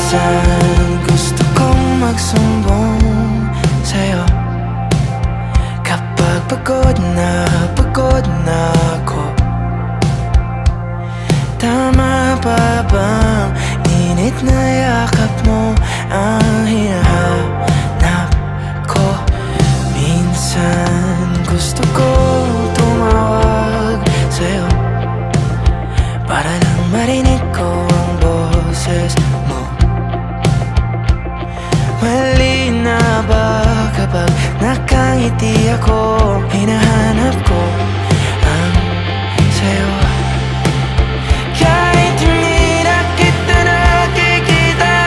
Minsan gusto kong magsumbong sa'yo kapag pagod na ako. Tama pa bang init na yakap mo ang hinahanap ko? Minsan gusto kong tumawag sa'yo para lang marinig ko ang boses mo. Mali na ba kapag nakangiti ako? Hinahanap ko ang sa'yo. Kahit hindi na kita nakikita,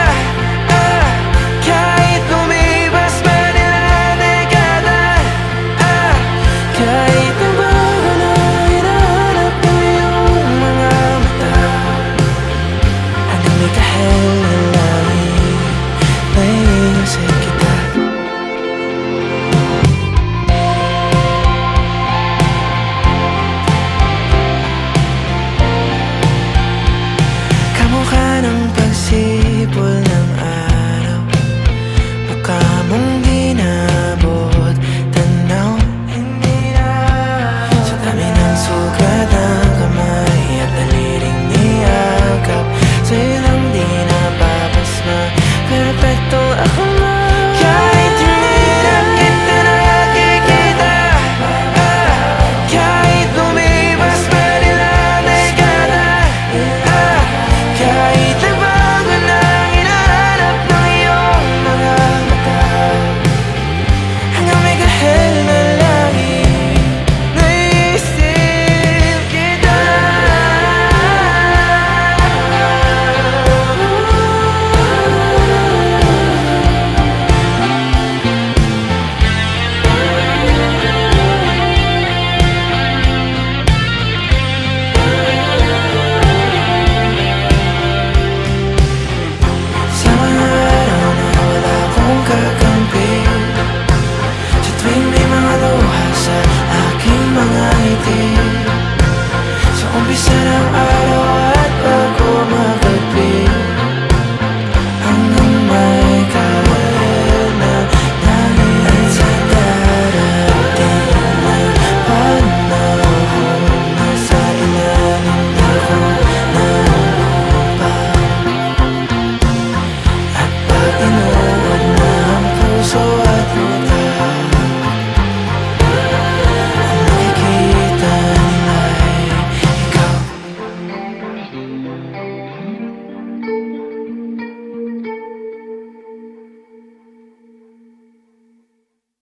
kahit lumipas pa nila dekada, kahit nabago na hinahanap ko yung mga mata, hanggang may kahit